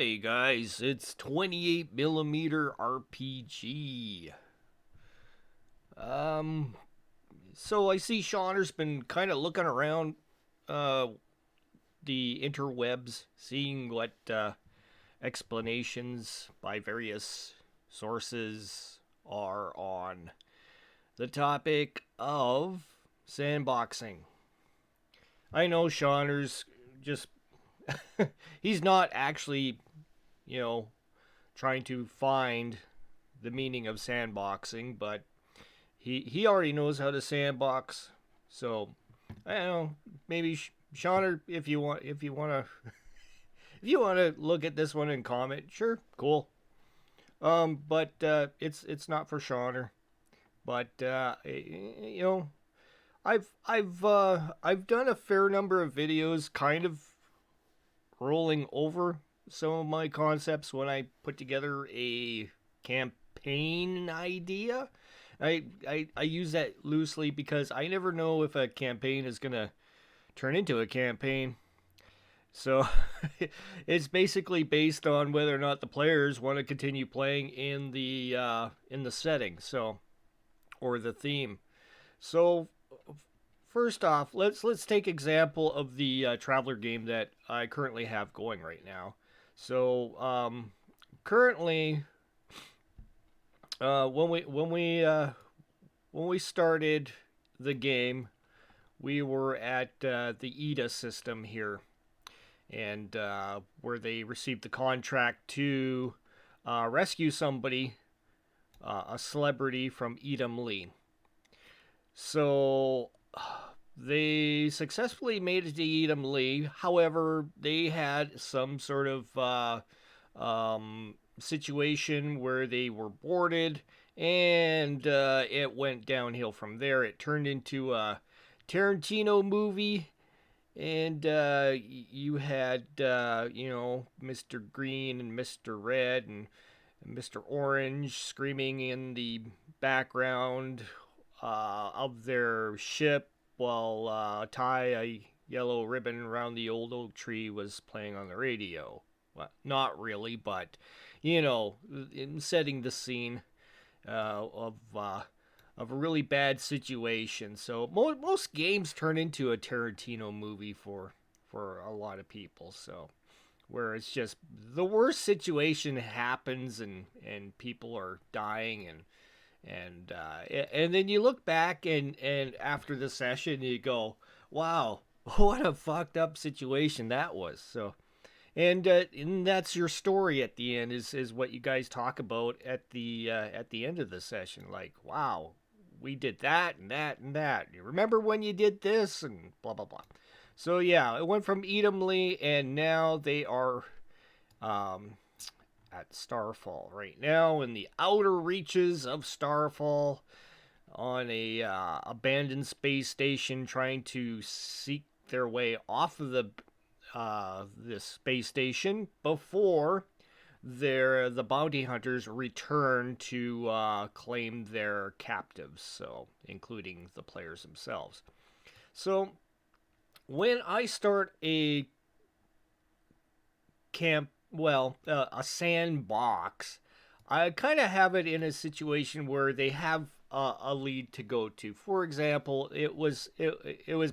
Hey guys, it's 28 millimeter RPG. Um, so I see Shauner's been kind of looking around uh, the interwebs, seeing what explanations by various sources are on the topic of sandboxing. I know Shauner's just he's not actually, you know, trying to find the meaning of sandboxing, but he already knows how to sandbox. So I don't know. Maybe Shauner, if you want to if you want to look at this one and comment, sure, cool. But it's not for Shauner. But I've done a fair number of videos, kind of rolling over some of my concepts when I put together a campaign idea. I use that loosely because I never know if a campaign is going to turn into a campaign. So it's basically based on whether or not the players want to continue playing in the setting, so or the theme. So first off, let's take example of the Traveler game that I currently have going right now. So currently, when we started the game, we were at the EDA system here, and where they received the contract to rescue somebody, a celebrity from Edom Lee. So they successfully made it to Edom Lee. However, they had some sort of situation where they were boarded, and it went downhill from there. It turned into a Tarantino movie, and you had Mr. Green and Mr. Red and Mr. Orange screaming in the background of their ship while Tie, a yellow ribbon around the old oak tree, was playing on the radio. Well, not really, but in setting the scene of a really bad situation. So most games turn into a Tarantino movie for a lot of people. So where it's just the worst situation happens and people are dying and then you look back and after the session you go, wow, what a fucked up situation that was. So and that's your story at the end is what you guys talk about at the end of the session. Like, wow, we did that and that and that. You remember when you did this and blah blah blah. So yeah, it went from Edom Lee, and now they are um, at Starfall right now in the outer reaches of Starfall on a abandoned space station, trying to seek their way off of this space station before the bounty hunters return to claim their captives, so including the players themselves. So when I start a sandbox, I kind of have it in a situation where they have a lead to go to. For example, it was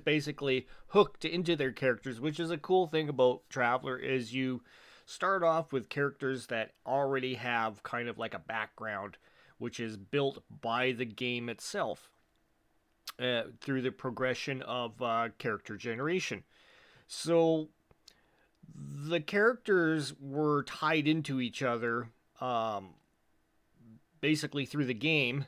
basically hooked into their characters, which is a cool thing about Traveler. Is you start off with characters that already have kind of like a background, which is built by the game itself through the progression of character generation. So the characters were tied into each other basically through the game,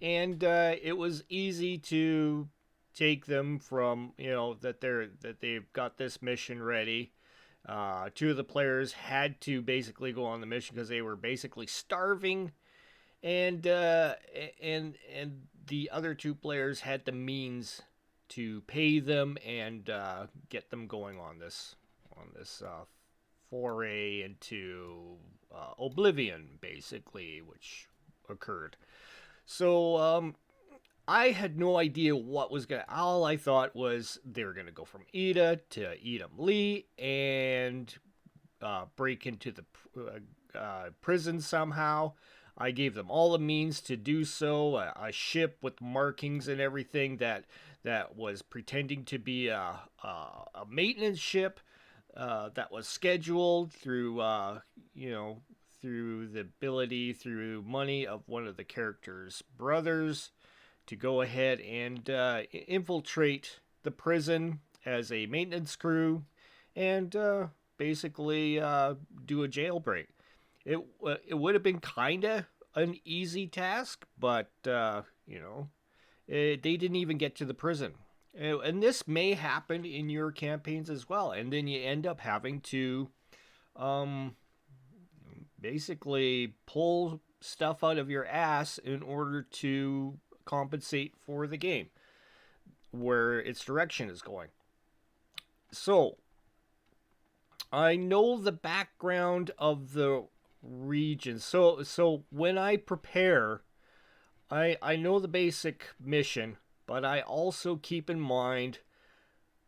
and it was easy to take them from that they've got this mission ready. Two of the players had to basically go on the mission because they were basically starving, and and the other two players had the means to pay them and get them going on this foray into oblivion, basically, which occurred. So I had no idea what was gonna. All I thought was they were gonna go from Ida to Edom Lee and break into the prison somehow. I gave them all the means to do so. A ship with markings and everything that was pretending to be a maintenance ship that was scheduled through through the ability through money of one of the characters' brothers to go ahead and infiltrate the prison as a maintenance crew and basically do a jailbreak. It would have been kinda an easy task, but they didn't even get to the prison. And this may happen in your campaigns as well. And then you end up having to um, basically pull stuff out of your ass in order to compensate for the game, where its direction is going. So, I know the background of the region. So when I prepare, I know the basic mission, but I also keep in mind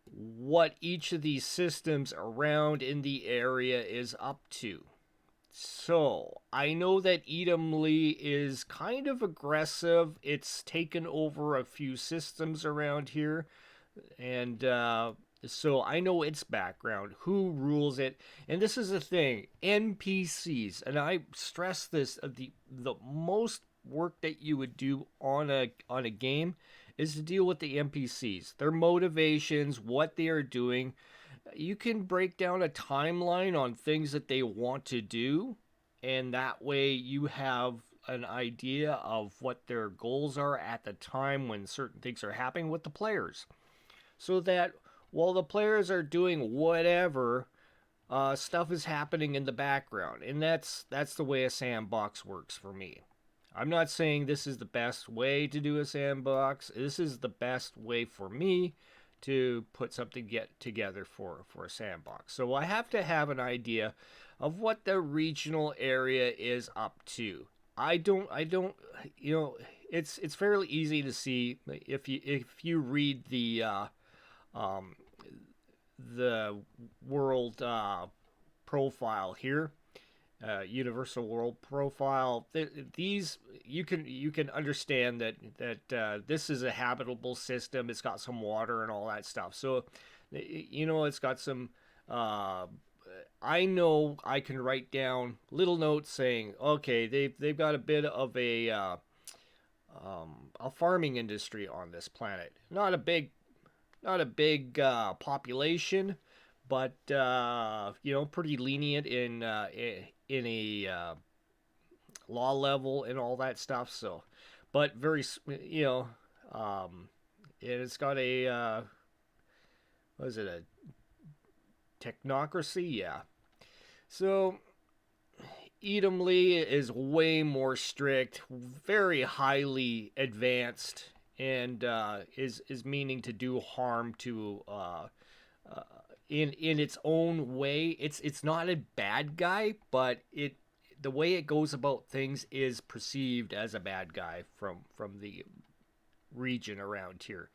what each of these systems around in the area is up to. So, I know that Edom Lee is kind of aggressive. It's taken over a few systems around here. And so I know its background, who rules it. And this is the thing, NPCs, and I stress this, the most work that you would do on a game is to deal with the NPCs, their motivations, what they are doing. You can break down a timeline on things that they want to do, and that way you have an idea of what their goals are at the time when certain things are happening with the players. So that while the players are doing whatever, stuff is happening in the background. And that's the way a sandbox works for me. I'm not saying this is the best way to do a sandbox. This is the best way for me to put something together for a sandbox. So I have to have an idea of what the regional area is up to. I don't it's fairly easy to see if you read um, the world profile here, universal world profile. These you can understand that this is a habitable system. It's got some water and all that stuff. So it's got some. I know I can write down little notes saying, okay, they've got a bit of a farming industry on this planet. Not a big population, but pretty lenient in a law level and all that stuff. So, but very and it's got a what is it, a technocracy? Yeah. So Edom Lee is way more strict, very highly advanced, and is meaning to do harm to in its own way. It's not a bad guy, but the way it goes about things is perceived as a bad guy from the region around here.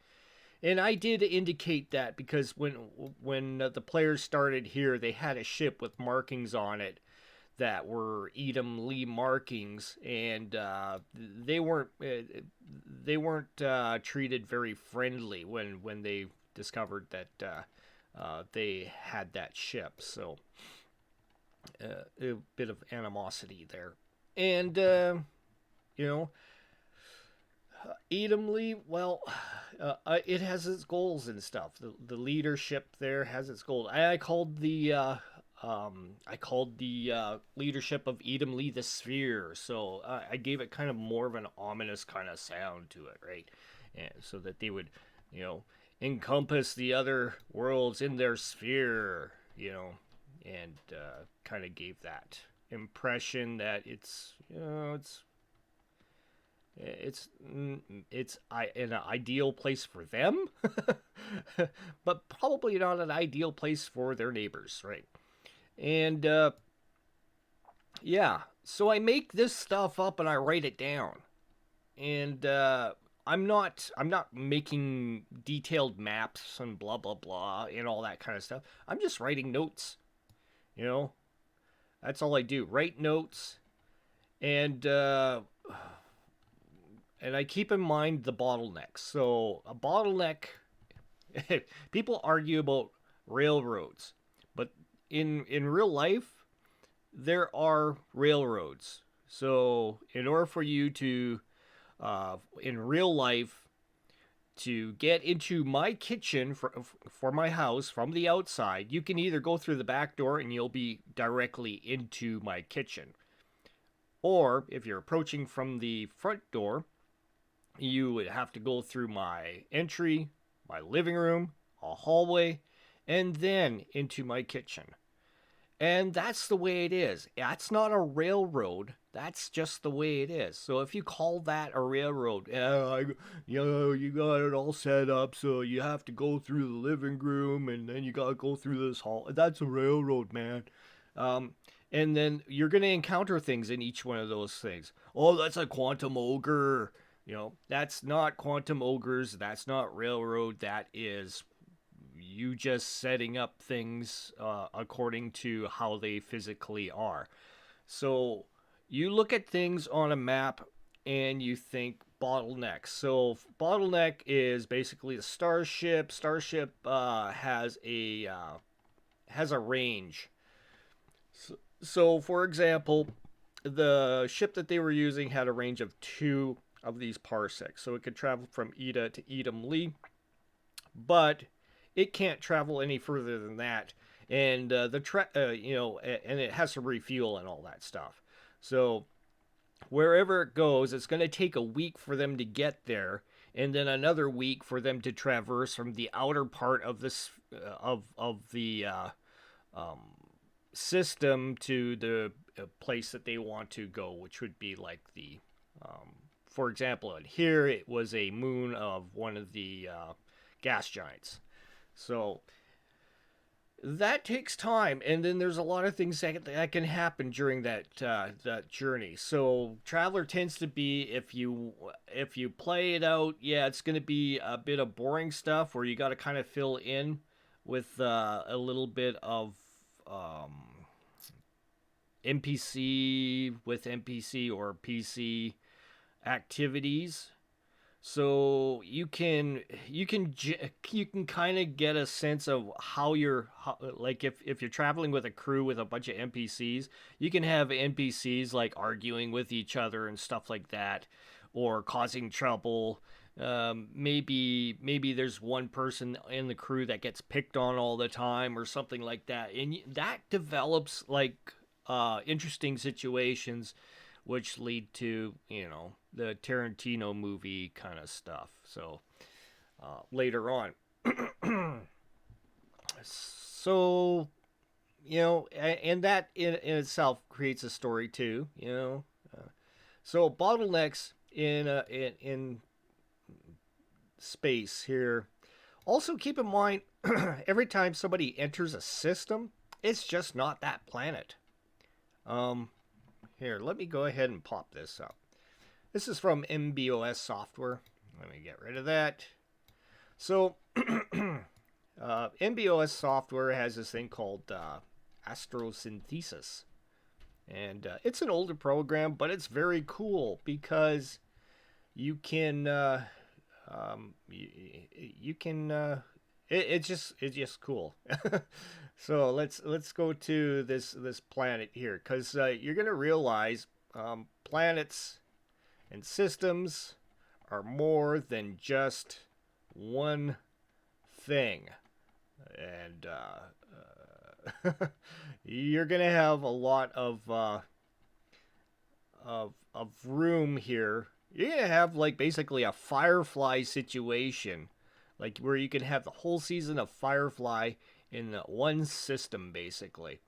And I did indicate that because when the players started here, they had a ship with markings on it that were Edom Lee markings, and they weren't treated very friendly when they discovered that they had that ship. So a bit of animosity there, and Edom Lee, well, it has its goals and stuff. The leadership there has its goals. I called the leadership of Edom Lee the Sphere, so I gave it kind of more of an ominous kind of sound to it, right? And so that they would, encompass the other worlds in their sphere, and kind of gave that impression that it's an ideal place for them, but probably not an ideal place for their neighbors, right? And yeah, so I make this stuff up and I write it down, and I'm not making detailed maps and blah blah blah and all that kind of stuff. I'm just writing notes, That's all I do. Write notes, and I keep in mind the bottlenecks. So a bottleneck, people argue about railroads, but in real life, there are railroads. So in order for you to in real life to get into my kitchen for my house from the outside, you can either go through the back door and you'll be directly into my kitchen. Or if you're approaching from the front door, you would have to go through my entry, my living room, a hallway, and then into my kitchen. And that's the way it is. That's not a railroad. That's just the way it is. So if you call that a railroad, you got it all set up, so you have to go through the living room, and then you got to go through this hall. That's a railroad, man. Um, and then you're going to encounter things in each one of those things. Oh, that's a quantum ogre. That's not quantum ogres. That's not railroad. That is you just setting up things according to how they physically are. So you look at things on a map and you think bottlenecks. So bottleneck is basically the starship. Starship has a range. So for example, the ship that they were using had a range of 2 of these parsecs, so it could travel from Ida to Edom Lee, but it can't travel any further than that, and and it has to refuel and all that stuff. So wherever it goes, it's going to take a week for them to get there, and then another week for them to traverse from the outer part of this of the um, system to the place that they want to go, which would be like the for example, here it was a moon of one of the gas giants. So that takes time, and then there's a lot of things that can happen during that journey. So traveler tends to be, if you play it out, yeah, it's going to be a bit of boring stuff where you got to kind of fill in with a little bit of NPC with NPC or PC activities. So you can kind of get a sense of like if you're traveling with a crew with a bunch of NPCs, you can have NPCs like arguing with each other and stuff like that, or causing trouble. Maybe there's one person in the crew that gets picked on all the time or something like that, and that develops like interesting situations which lead to the Tarantino movie kind of stuff. So later on, so and that in itself creates a story too. So bottlenecks in space here. Also keep in mind, every time somebody enters a system, it's just not that planet. Here, let me go ahead and pop this up. This is from MBOS software. Let me get rid of that. So, MBOS software has this thing called Astrosynthesis. And it's an older program, but it's very cool because you can, it's just cool. So let's go to this planet here, because you're gonna realize planets and systems are more than just one thing, and you're gonna have a lot of room here. You're gonna have like basically a Firefly situation, like where you can have the whole season of Firefly in one system, basically.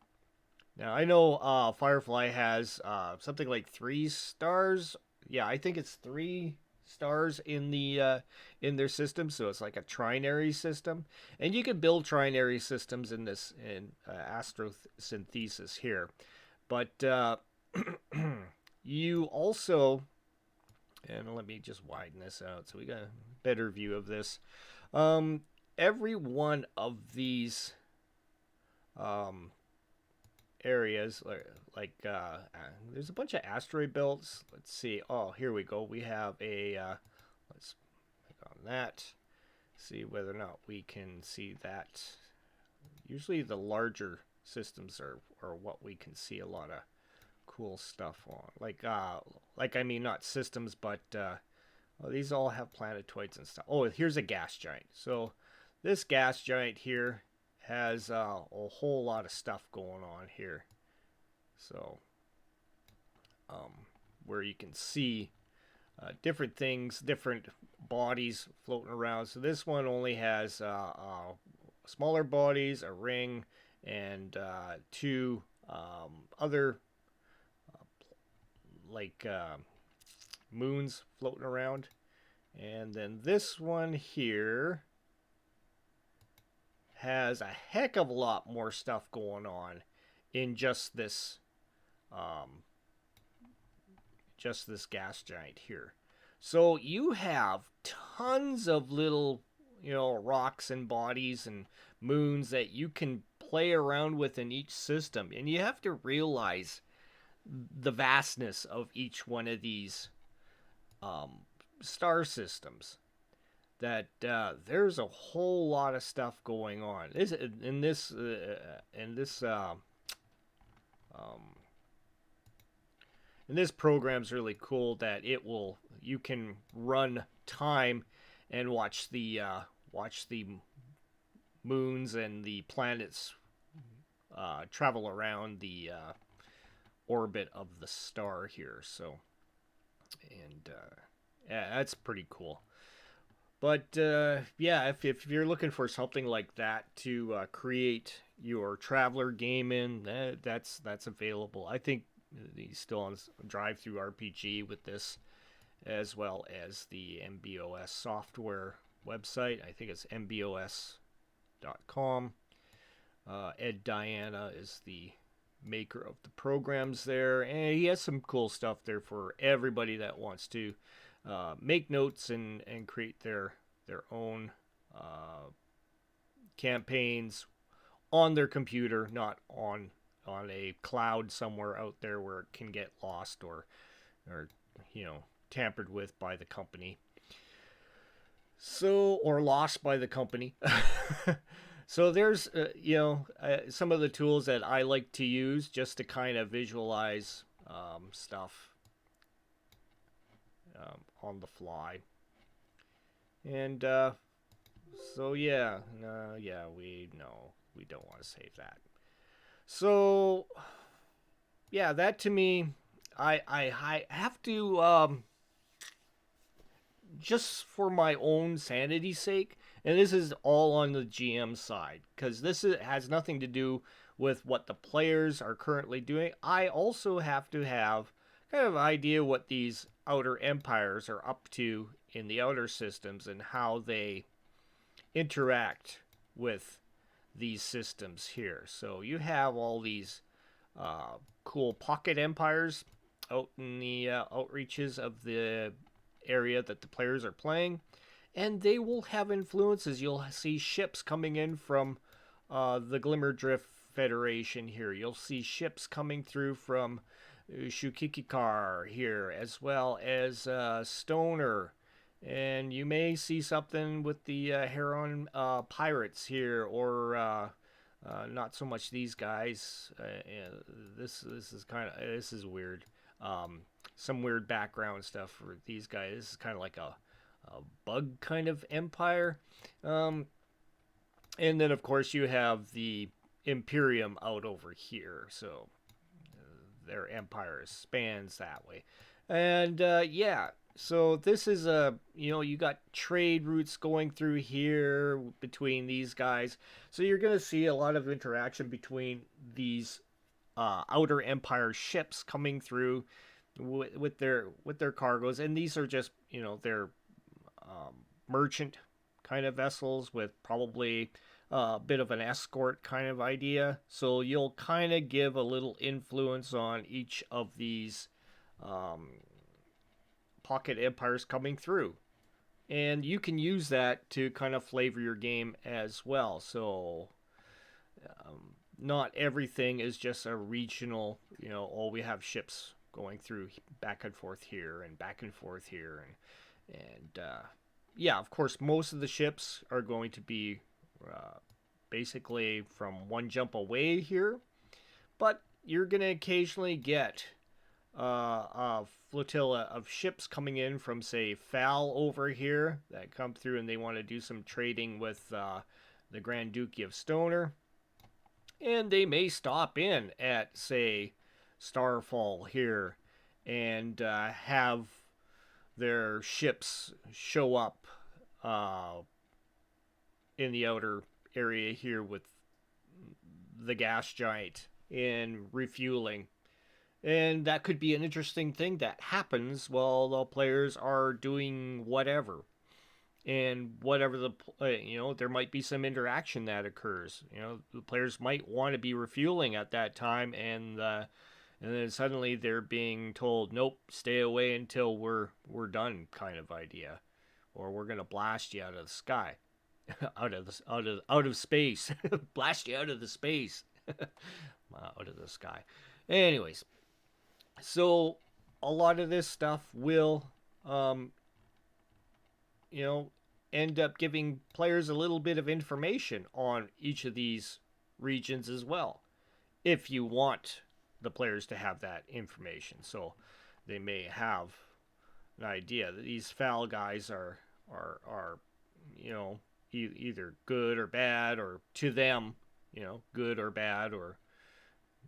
Now I know Firefly has something like 3 stars. Yeah, I think it's 3 stars in their system, so it's like a trinary system, and you can build trinary systems in Astrosynthesis here, but you also, and let me just widen this out so we got a better view of this. Every one of these areas there's a bunch of asteroid belts. Let's see. Oh, here we go. We have a let's click on that. See whether or not we can see that. Usually the larger systems are what we can see a lot of cool stuff on. Like I mean not systems, but well, these all have planetoids and stuff. Oh, here's a gas giant. So this gas giant here has a whole lot of stuff going on here. So where you can see different things, different bodies floating around. So this one only has smaller bodies, a ring, and two other moons floating around. And then this one here has a heck of a lot more stuff going on in just this gas giant here. So you have tons of little, rocks and bodies and moons that you can play around with in each system. And you have to realize the vastness of each one of these star systems. That there's a whole lot of stuff going on. And this program's really cool that you can run time and watch the moons and the planets travel around the orbit of the star here. So, and yeah, that's pretty cool. But yeah, if you're looking for something like that to create your traveler game in, that's available. I think he's still on Drive-Through RPG with this, as well as the MBOS software website. I think it's mbos.com. Ed Diana is the maker of the programs there, and he has some cool stuff there for everybody that wants to make notes and create their own campaigns on their computer, not on a cloud somewhere out there where it can get lost or tampered with by the company. So, or lost by the company. So there's some of the tools that I like to use just to kind of visualize stuff on the fly. And so yeah, we don't want to save that. So yeah, that to me, I have to just for my own sanity's sake, and this is all on the GM side, because has nothing to do with what the players are currently doing. I also have to have kind of an idea what these outer empires are up to in the outer systems and how they interact with these systems here. So you have all these cool pocket empires out in the outreaches of the area that the players are playing, and they will have influences. You'll see ships coming in from the Glimmerdrift Federation here. You'll see ships coming through from Shukikikar here, as well as Stoner, and you may see something with the Heron pirates here, or not so much these guys. This is weird. Some weird background stuff for these guys. This is kind of like a bug kind of empire. And then of course you have the Imperium out over here. So their empire spans that way. And yeah, so this is you got trade routes going through here between these guys. So you're going to see a lot of interaction between these outer empire ships coming through with their cargoes, and these are just their merchant kind of vessels with probably a bit of an escort kind of idea. So you'll kind of give a little influence on each of these pocket empires coming through, and you can use that to kind of flavor your game as well. So not everything is just a regional, oh, we have ships going through back and forth here and back and forth here. And yeah, of course, most of the ships are going to be basically from one jump away here, but you're going to occasionally get a flotilla of ships coming in from, say, Fal over here that come through and they want to do some trading with the Grand Duchy of Stoner. And they may stop in at, say, Starfall here and have their ships show up in the outer area here with the gas giant and refueling. And that could be an interesting thing that happens while the players are doing whatever. And whatever there might be some interaction that occurs. The players might want to be refueling at that time, and then suddenly they're being told, "Nope, stay away until we're done," kind of idea, or we're gonna blast you out of the sky, out of space, blast you out of the space, out of the sky. Anyways, so a lot of this stuff will, end up giving players a little bit of information on each of these regions as well, if you want the players to have that information. So they may have an idea that these Fal guys are either good or bad, or to them, good or bad or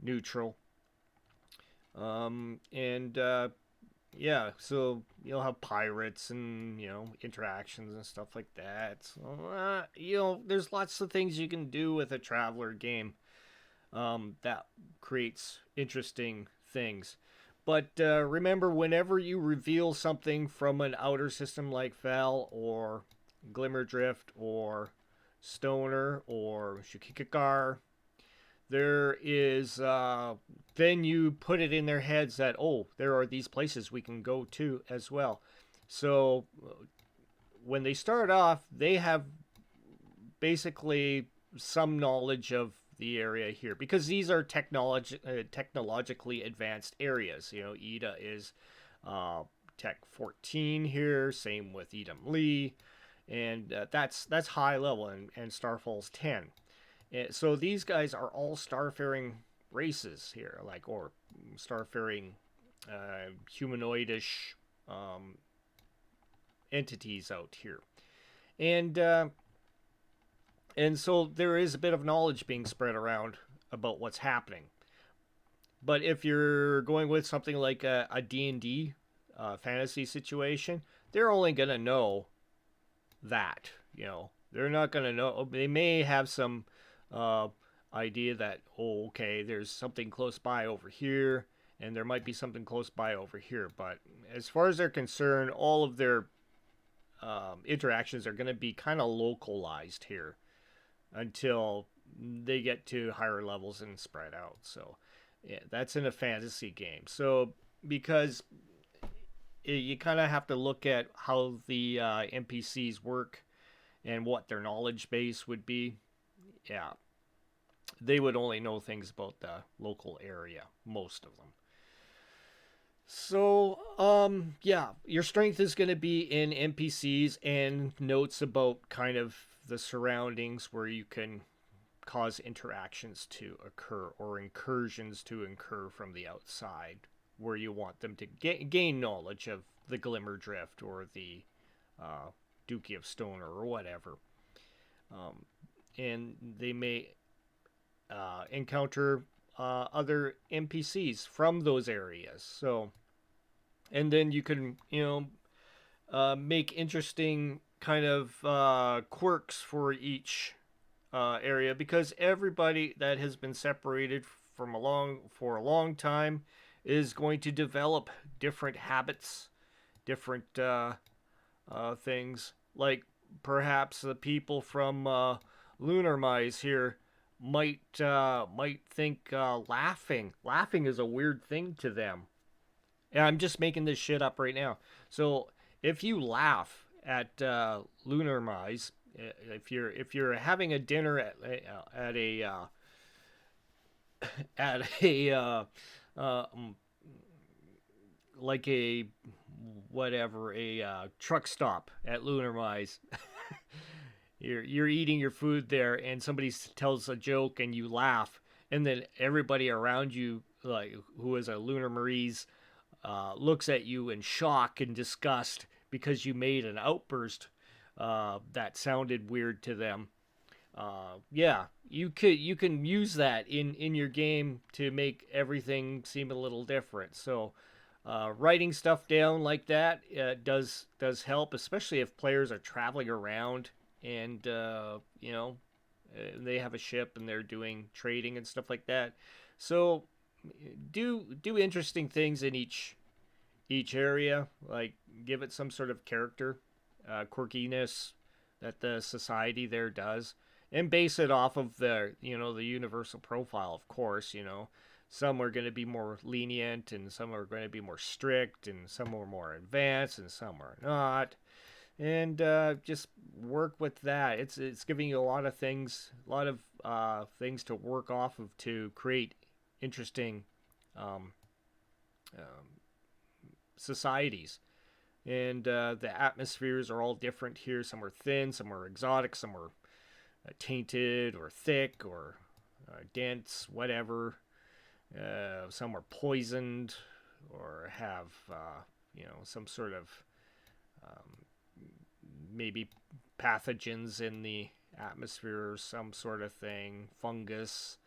neutral. And yeah, so you'll have pirates and, interactions and stuff like that. So, there's lots of things you can do with a Traveller game that creates interesting things. But remember, whenever you reveal something from an outer system like Fel or Glimmerdrift or Stoner or Shukikakar, there is then you put it in their heads that, oh, there are these places we can go to as well. So when they start off, they have basically some knowledge of the area here, because these are technologically advanced areas. Ida is Tech 14 here, same with Edom Lee, and that's high level, and Starfall's 10. So these guys are all starfaring races here, or starfaring humanoidish entities out here, and so there is a bit of knowledge being spread around about what's happening. But if you're going with something like a D&D fantasy situation, they're only going to know that. They're not going to know. They may have some idea that, oh, okay, there's something close by over here, and there might be something close by over here. But as far as they're concerned, all of their interactions are going to be kind of localized here until they get to higher levels and spread out. So yeah, that's in a fantasy game. So because you kind of have to look at how the NPCs work and what their knowledge base would be. Yeah, they would only know things about the local area, most of them. So, yeah, your strength is going to be in NPCs and notes about kind of the surroundings where you can cause interactions to occur or incursions to occur from the outside, where you want them to gain knowledge of the Glimmerdrift or the Duchy of Stoner or whatever. And they may encounter other NPCs from those areas. So, and then you can, make interesting kind of quirks for each area, because everybody that has been separated for a long time is going to develop different habits, different things. Like perhaps the people from Lunar Mice here might think laughing is a weird thing to them. And I'm just making this shit up right now. So if you laugh at Lunar Mice, if you're having a dinner at at a um, like a whatever a truck stop at Lunar Mize. You're eating your food there, and somebody tells a joke, and you laugh, and then everybody around you, like who is a Lunar Marie's, looks at you in shock and disgust because you made an outburst that sounded weird to them. Yeah, you can use that in your game to make everything seem a little different. So, writing stuff down like that does help, especially if players are traveling around and they have a ship and they're doing trading and stuff like that. So, do interesting things in each area, like give it some sort of character, quirkiness that the society there does, and base it off of the universal profile. Of course, some are going to be more lenient, and some are going to be more strict, and some are more advanced, and some are not. And just work with that. It's giving you a lot of things to work off of to create interesting um, um, societies. And the atmospheres are all different here. Some are thin, some are exotic, some are tainted or thick or dense, whatever. Some are poisoned or have, some sort of um, maybe pathogens in the atmosphere or some sort of thing, fungus.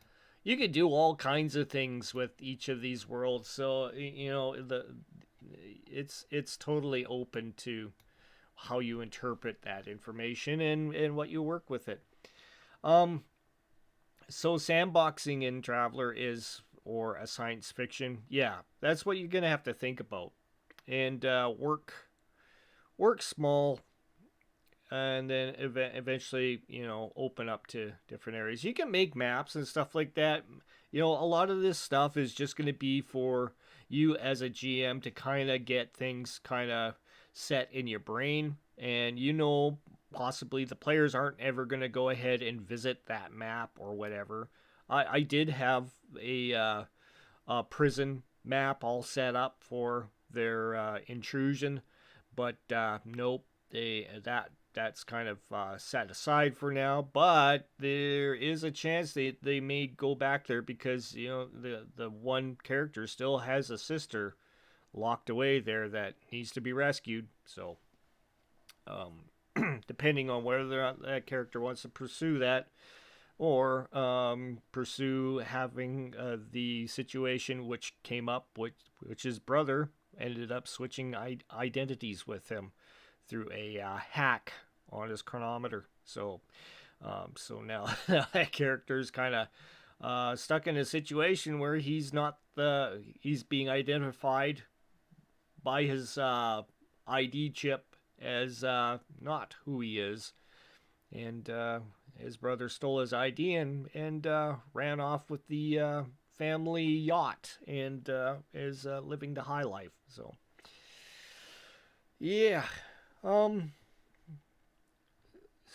You could do all kinds of things with each of these worlds. So it's totally open to how you interpret that information and what you work with it. Um, so sandboxing in Traveler is or a science fiction. Yeah, that's what you're gonna have to think about, and work small, and then eventually open up to different areas. You can make maps and stuff like that. A lot of this stuff is just going to be for you as a GM to kind of get things kind of set in your brain, and possibly the players aren't ever going to go ahead and visit that map or whatever. I did have a prison map all set up for their intrusion, but nope, that's kind of set aside for now. But there is a chance they may go back there because the one character still has a sister locked away there that needs to be rescued. So, depending on whether that character wants to pursue that or pursue having the situation which came up, which his brother ended up switching identities with him through a hack on his chronometer. So now that character is kind of stuck in a situation where he's being identified by his ID chip as not who he is, and his brother stole his ID and ran off with the family yacht and is living the high life. So yeah. Um.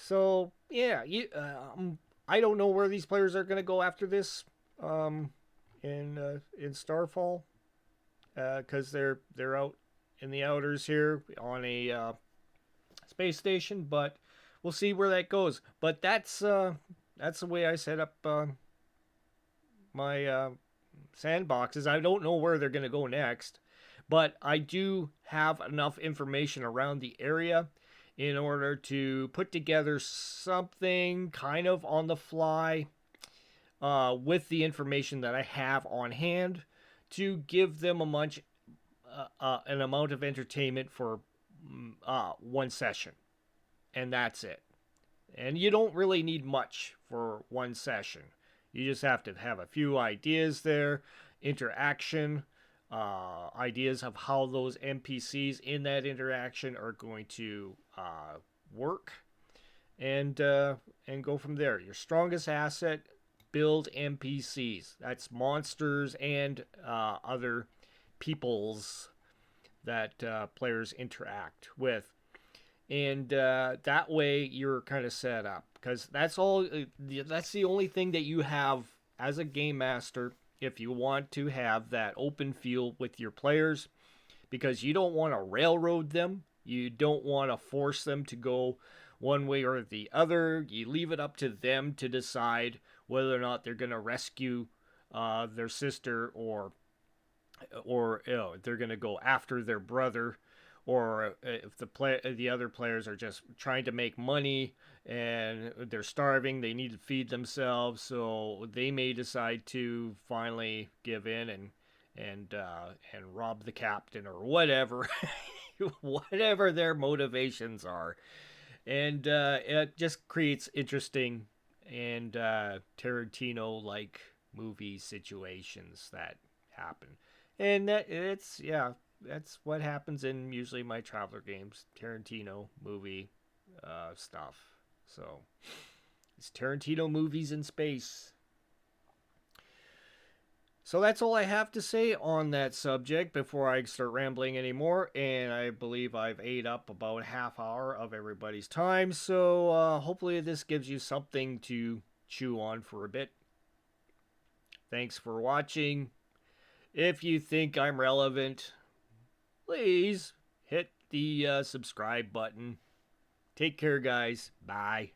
So yeah, I don't know where these players are going to go after this. In Starfall, because they're out in the outers here on a space station, but we'll see where that goes. But that's the way I set up my sandboxes. I don't know where they're going to go next, but I do have enough information around the area in order to put together something kind of on the fly with the information that I have on hand to give them an amount of entertainment for one session, and that's it. And you don't really need much for one session. You just have to have a few ideas there, interaction, ideas of how those NPCs in that interaction are going to work, and go from there. Your strongest asset: build NPCs. That's monsters and other peoples that players interact with, and that way you're kind of set up because that's all. That's the only thing that you have as a game master, if you want to have that open feel with your players, because you don't want to railroad them, you don't want to force them to go one way or the other. You leave it up to them to decide whether or not they're going to rescue their sister, or they're going to go after their brother, or if the other players are just trying to make money and they're starving, they need to feed themselves, so they may decide to finally give in and rob the captain or whatever, whatever their motivations are, and it just creates interesting and Tarantino like movie situations that happen. And it's, yeah, that's what happens in usually my Traveler games, Tarantino movie stuff. So it's Tarantino movies in space. So that's all I have to say on that subject before I start rambling anymore. And I believe I've ate up about a half hour of everybody's time. So hopefully this gives you something to chew on for a bit. Thanks for watching. If you think I'm relevant, please hit the subscribe button. Take care, guys. Bye.